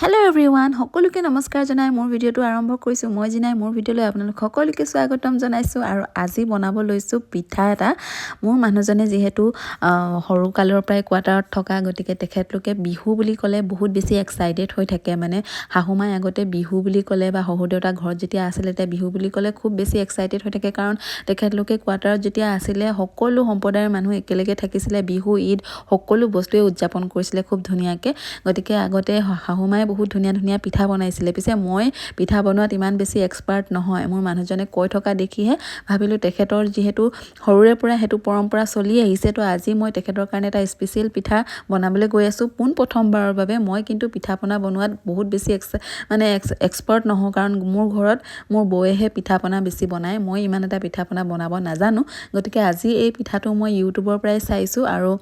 Hello everyone, সকলোকে নমস্কাৰ জনাই মোৰ ভিডিওটো আৰম্ভ কৰিছো। মই জিনাই মোৰ ভিডিওলৈ আপোনালোক সকলোকে স্বাগতম জনাইছো আৰু আজি বনাব লৈছো পিঠা এটা। মোৰ মানুহজনে যেহেতু সৰু কালৰ পৰাই কোৱাৰ্টাৰত থকা গতিকে তেখেতলোকে বিহু বুলি ক'লে বহুত বেছি এক্সাইটেড হৈ থাকে। মানে হাহুমাই আগতে বিহু বুলি ক'লে বা শহুৰ দেউতা ঘৰত যেতিয়া আছিল তেতিয়া বিহু বুলি ক'লে খুব বেছি এক্সাইটেড হৈ থাকে, কাৰণ তেখেতলোকে কোৱাৰ্টাৰত যেতিয়া আছিলে সকলো সম্প্ৰদায়ৰ মানুহ একেলগে থাকিছিলে, বিহু ঈদ সকলো বস্তুৱে উদযাপন কৰিছিলে খুব ধুনীয়াকৈ। গতিকে আগতে হাহুমাই বহুত ধুনীয়া পিঠা বনাইছিলে। পিছে মই পিঠা বনোৱাত ইমান বেছি এক্সপাৰ্ট নহয়, মোৰ মানুহজনে কৈ থকা দেখিহে ভাবিলোঁ তেখেতৰ যিহেতু সৰুৰে পৰা সেইটো পৰম্পৰা চলি আহিছে, তো আজি মই তেখেতৰ কাৰণে এটা স্পেচিয়েল পিঠা বনাবলৈ গৈ আছোঁ পোন প্ৰথমবাৰৰ বাবে। মই কিন্তু পিঠা পনা বনোৱাত বহুত বেছি এক্সপাৰ্ট নহওঁ, কাৰণ মোৰ ঘৰত মোৰ বৌয়েহে পিঠা পনা বেছি বনায়, মই ইমান এটা পিঠা পনা বনাব নাজানো। গতিকে আজি এই পিঠাটো মই ইউটিউবৰ পৰাই চাইছোঁ আৰু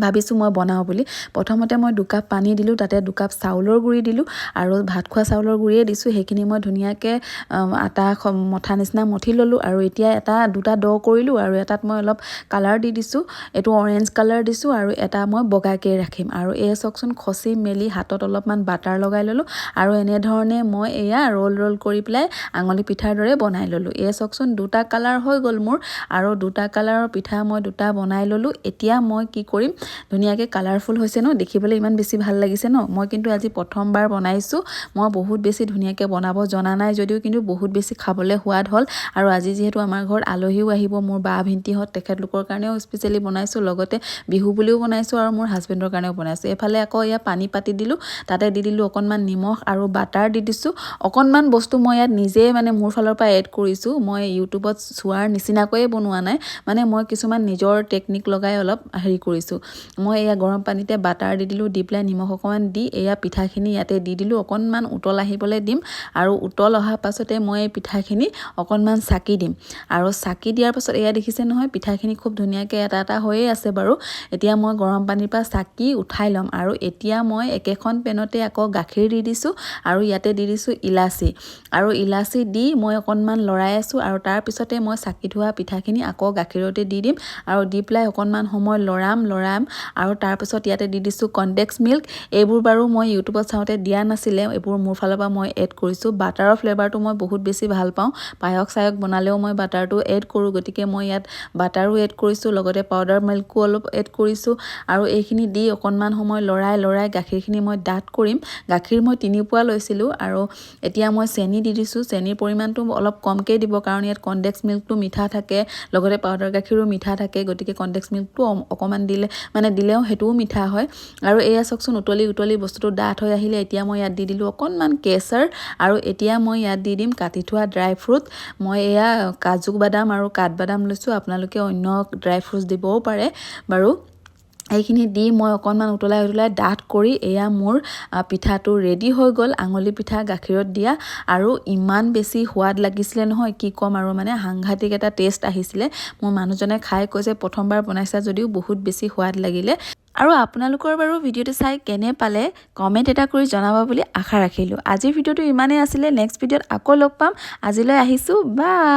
ভাবিছোঁ মই বনাওঁ বুলি। প্ৰথমতে মই 2 কাপ পানী দিলোঁ, তাতে 2 কাপ চাউলৰ গুড়ি দিলোঁ আৰু ভাত খোৱা চাউলৰ গুড়িয়ে দিছোঁ। সেইখিনি মই ধুনীয়াকৈ আটা মঠা নিচিনা মঠি ল'লোঁ আৰু এতিয়া দুটা দ কৰিলোঁ আৰু এটাত মই অলপ কালাৰ দি দিছোঁ, এইটো অৰেঞ্জ কালাৰ দিছোঁ আৰু এটা মই বগাকৈ ৰাখিম। আৰু এই চাওকচোন খচি মেলি হাতত অলপমান বাটাৰ লগাই ল'লোঁ আৰু এনেধৰণে মই এয়া ৰোল কৰি পেলাই আঙুলি পিঠাৰ দৰে বনাই ল'লোঁ। এই চাওকচোন 2টা কালাৰ হৈ গ'ল মোৰ, আৰু 2টা কালাৰৰ পিঠা মই 2টা বনাই ল'লোঁ। এতিয়া মই কি কৰিম, ধুনীয়াকৈ কালাৰফুল হৈছে ন, দেখিবলৈ ইমান বেছি ভাল লাগিছে ন। মই কিন্তু আজি প্ৰথমবাৰ বনাইছোঁ, মই বহুত বেছি ধুনীয়াকৈ বনাব জনা নাই যদিও কিন্তু বহুত বেছি খাবলৈ সোৱাদ হ'ল। আৰু আজি যিহেতু আমাৰ ঘৰত আলহীও আহিব, মোৰ বা ভিন্তিহঁত, তেখেতলোকৰ কাৰণেও স্পেচিয়েলি বনাইছোঁ, লগতে বিহু বুলিও বনাইছোঁ আৰু মোৰ হাজবেণ্ডৰ কাৰণেও বনাইছোঁ। এফালে আকৌ ইয়াত পানী পাতি দিলোঁ, তাতে দি দিলোঁ অকণমান নিমখ আৰু বাটাৰ দি দিছোঁ। অকণমান বস্তু মই ইয়াত নিজে মানে মোৰ ফালৰ পৰা এড কৰিছোঁ, মই ইউটিউবত চোৱাৰ নিচিনাকৈয়ে বনোৱা নাই, মানে মই কিছুমান নিজৰ টেকনিক লগাই অলপ হেৰি কৰিছোঁ। মই এয়া গৰম পানীতে বাটাৰ দি দিলোঁ, দি পেলাই নিমখ অকণমান দি এয়া পিঠাখিনি ইয়াতে দি দিলোঁ, অকণমান উতল আহিবলৈ দিম আৰু উতল অহাৰ পাছতে মই এই পিঠাখিনি অকণমান চাকি দিম। আৰু চাকি দিয়াৰ পাছত এয়া দেখিছে নহয়, পিঠাখিনি খুব ধুনীয়াকৈ এটা হৈয়ে আছে বাৰু। এতিয়া মই গৰম পানীৰ পৰা চাকি উঠাই ল'ম আৰু এতিয়া মই একেখন পেনতে আকৌ গাখীৰ দি দিছোঁ আৰু ইয়াতে দি দিছোঁ ইলাচি, আৰু ইলাচি দি মই অকণমান লৰাই আছোঁ। আৰু তাৰপিছতে মই চাকি থোৱা পিঠাখিনি আকৌ গাখীৰতে দি দিম আৰু দি পেলাই অকণমান সময় লৰাম আৰু তাৰপিছত ইয়াতে দি দিছোঁ কনডেক্স মিল্ক। এইবোৰ বাৰু মই ইউটিউবত চাওঁতে দিয়া নাছিলে, এইবোৰ মোৰ ফালৰ পৰা মই এড কৰিছোঁ। বাটাৰৰ ফ্লেভাৰটো মই বহুত বেছি ভাল পাওঁ, পায়স চায়স বনালেও মই বাটাৰটো এড কৰোঁ, গতিকে মই ইয়াত বাটাৰো এড কৰিছোঁ, লগতে পাউডাৰ মিল্কো অলপ এড কৰিছোঁ। আৰু এইখিনি দি অকণমান সময় লৰাই গাখীৰখিনি মই ডাঠ কৰিম। গাখীৰ মই 3 পোৱা লৈছিলোঁ আৰু এতিয়া মই চেনি দি দিছোঁ। চেনিৰ পৰিমাণটো অলপ কমকৈ দিব, কাৰণ ইয়াত কনডেক্স মিল্কটো মিঠা থাকে, লগতে পাউডাৰ গাখীৰো মিঠা থাকে, গতিকে কনডেক্স মিল্কটো অকণমান দিলেও সেইটোও মিঠা হয়। আৰু এয়া চাওকচোন উতলি বস্তুটো ডাঠ হৈ আহিলে, এতিয়া মই ইয়াত দি দিলোঁ অকণমান কেশৰ, আৰু এতিয়া মই ইয়াত দি দিম কাটি থোৱা ড্ৰাই ফ্ৰুট। মই এয়া কাজু বাদাম আৰু কাঠবাদাম লৈছোঁ, আপোনালোকে অন্য ড্ৰাই ফ্ৰুটছ দিবও পাৰে বাৰু। এইখিনি দি মই অকণমান উতলাই ডাঠ কৰি এয়া মোৰ পিঠাটো ৰেডি হৈ গ'ল, আঙুলি পিঠা গাখীৰত দিয়া। আৰু ইমান বেছি সোৱাদ লাগিছিলে নহয়, কি ক'ম আৰু, মানে সাংঘাতিক এটা টেষ্ট আহিছিলে। মোৰ মানুহজনে খাই কৈছে প্ৰথমবাৰ বনাইছা যদিও বহুত বেছি সোৱাদ লাগিলে। আৰু আপোনালোকৰ বাৰু ভিডিঅ'টো চাই কেনে পালে কমেণ্ট এটা কৰি জনাব বুলি আশা ৰাখিলোঁ। আজিৰ ভিডিঅ'টো ইমানেই আছিলে, নেক্সট ভিডিঅ'ত আকৌ লগ পাম। আজিলৈ আহিছোঁ, বাই।